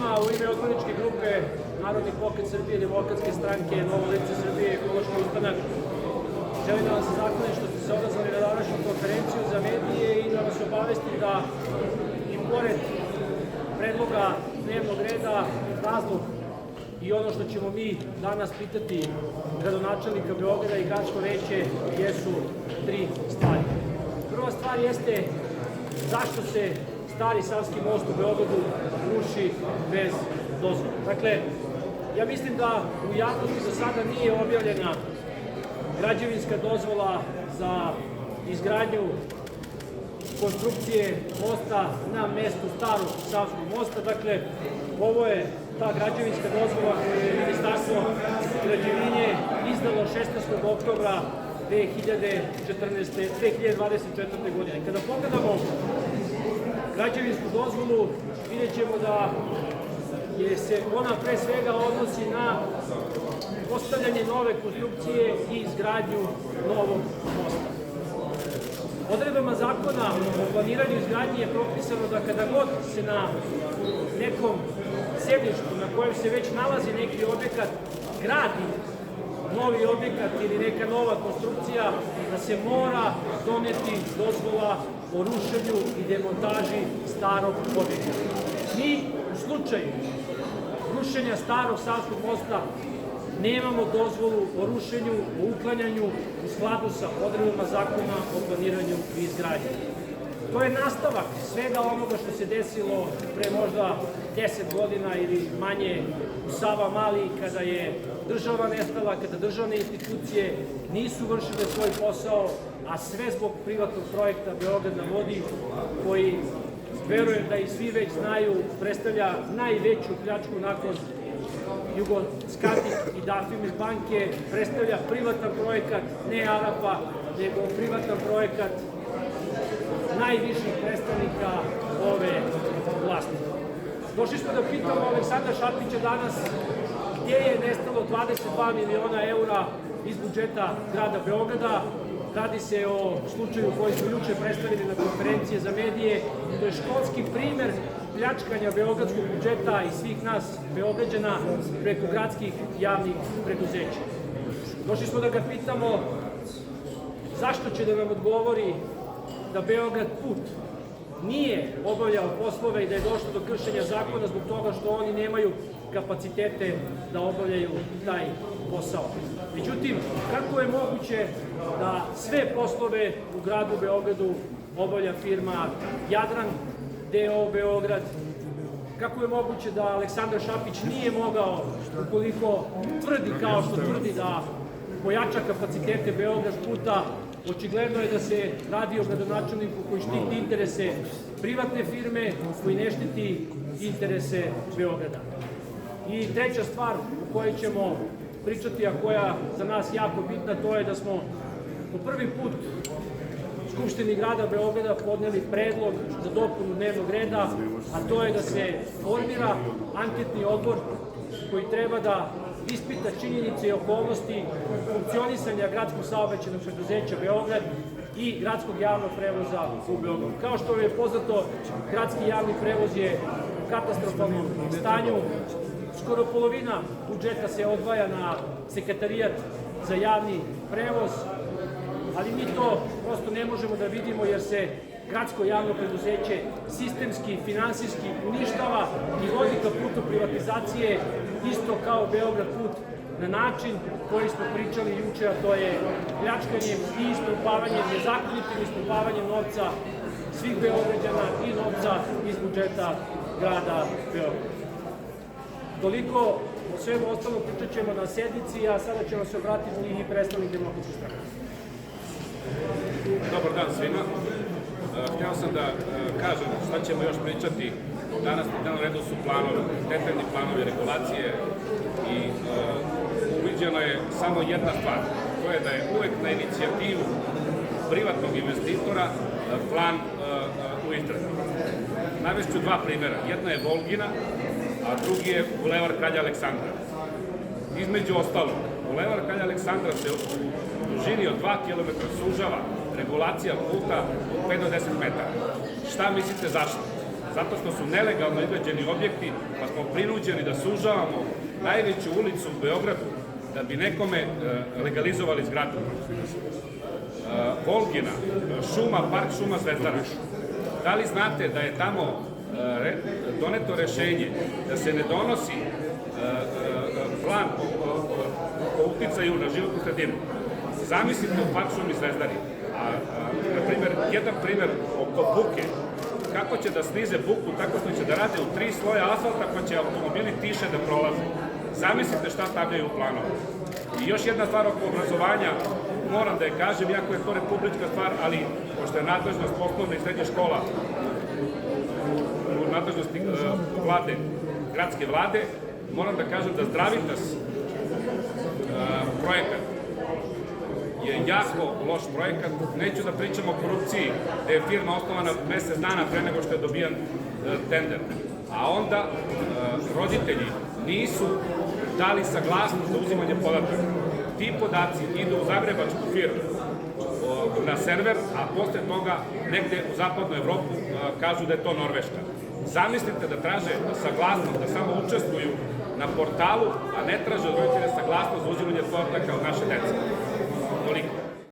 svima, u ime odborničke grupe Narodni pokret Srbije, Demokratske stranke, Novo lice Srbije i Ekološki ustanak, želim da vam se zahvalim što ste se odazvali na današnju konferenciju za medije i da vas obavestim da i pored predloga dnevnog reda, razlog i ono što ćemo mi danas pitati gradonačelnika Beograda i gradsko veće jesu tri stvari. Prva stvar jeste zašto se stari Savski most u Beogradu ruši bez dozvola. Dakle, ja mislim da u javnosti do sada nije objavljena građevinska dozvola za izgradnju konstrukcije mosta na mestu starog Savskog mosta. Dakle, ovo je ta građevinska dozvola koju je Ministarstvo građevine izdalo 16. oktobra 2024. godine. Kada pogledamo građevinsku dozvolu, vidjet ćemo da se ona pre svega odnosi na postavljanje nove konstrukcije i izgradnju novog mosta. Odredbama zakona o planiranju izgradnje je propisano da kada god se na nekom sedištu na kojem se već nalazi neki objekat gradi novi objekat ili neka nova konstrukcija, da se mora doneti dozvola o rušenju i demontaži starog objekta. Mi u slučaju rušenja starog Savskog mosta nemamo dozvolu o rušenju, o uklanjanju u skladu sa odredbama zakona o planiranju i izgradnji. To je nastavak svega onoga što se desilo pre možda 10 godina ili manje u Savamali, kada je država nestala, kada državne institucije nisu vršile svoj posao, a sve zbog privatnog projekta Beograd na vodi, koji, verujem da i svi već znaju, predstavlja najveću pljačku nakon Jugoskandik i Dafimis banke, predstavlja privatan projekat, ne Arapa, nego privatan projekat najviših predstavnika ove vlasti. Došli smo da pitamo Aleksandra Šapića danas gdje je nestalo 22 miliona eura iz budžeta grada Beograda. Radi se o slučaju koji smo juče predstavili na konferenciji za medije. To je školski primer pljačkanja beogradskog budžeta i svih nas Beograđana preko gradskih javnih preduzeća. Došli smo da ga pitamo zašto će da nam odgovori da Beograd put nije obavljao poslove i da je došlo do kršenja zakona zbog toga što oni nemaju kapacitete da obavljaju taj posao. Međutim, kako je moguće da sve poslove u gradu Beogradu obavlja firma Jadran D.O. Beograd? Kako je moguće da Aleksandar Šapić nije mogao, ukoliko tvrdi kao što tvrdi da pojača kapacitete Beograd puta, očigledno je da se radi o gradonačelniku koji štiti interese privatne firme, koji ne štiti interese Beograda. I treća stvar o kojoj ćemo pričati, a koja za nas jako bitna, to je da smo po prvi put Skupštini grada Beograda podneli predlog za dopunu dnevnog reda, a to je da se formira anketni odbor koji treba da ispita činjenice i okolnosti funkcionisanja gradskog saobraćajnog preduzeća Beograd i gradskog javnog prevoza u Beogradu. Kao što je poznato, gradski javni prevoz je u katastrofalnom stanju. Skoro polovina budžeta se odvaja na sekretarijat za javni prevoz, ali mi to prosto ne možemo da vidimo jer se gradsko javno preduzeće sistemski, finansijski uništava i vodi ka putu privatizacije, isto kao Beograd put, na način koji smo pričali juče, a to je pljačkanjem i ispumpavanjem, nezakonitim ispumpavanjem novca svih Beograđana i novca iz budžeta grada Beograda. Toliko, o svemu ostalom pričat ćemo na sednici, a sada ćemo se obratiti i predstavnik Demokratske stranke. Dobar dan svima. Htio sam da kažem šta ćemo još pričati. Danas na dnevnom redu su planovi, detaljni planovi regulacije i uviđeno je samo jedna stvar. To je da je uvek na inicijativu privatnog investitora plan u izradi. Navešću dva primjera. Jedna je Volgina, a drugi je Bulevar Kralja Aleksandra. Između ostalog, Bulevar Kralja Aleksandra se u dužini od 2 km sužava regulacija puta od 5 do 10 metara. Šta mislite zašto? zato što su nelegalno izgrađeni objekti, pa smo prinuđeni da sužavamo najveću ulicu u Beogradu da bi nekome legalizovali zgradu. Volgina, park šuma Zvezdara. Da li znate da je tamo doneto rešenje da se ne donosi plan o uticaju na životnu sredinu? Zamislite u park šumi Zvezdari, jedan primer oko buke, kako će da snize buku tako što će da rade u 3 sloja asfalta pa će automobili tiše da prolaze. Zamislite šta stavljaju u planove. I još jedna stvar oko obrazovanja, moram da je kažem, iako je to republička stvar, ali pošto je nadležnost osnovne i srednje škola u nadležnosti vlade, gradske vlade, moram da kažem da Zdravitas projekat je jako loš projekat. Neću da pričam o korupciji, da je firma osnovana mesec dana pre nego što je dobijan tender. A onda roditelji nisu dali saglasnost za uzimanje podataka. Ti podaci idu u zagrebačku firmu na server, a posle toga negde u zapadnu Evropu kažu da je to Norveška. Zamislite da traže saglasnost, da samo učestvuju na portalu, a ne traže od roditelja saglasnost za uzimanje podataka od naše dece. Toliko.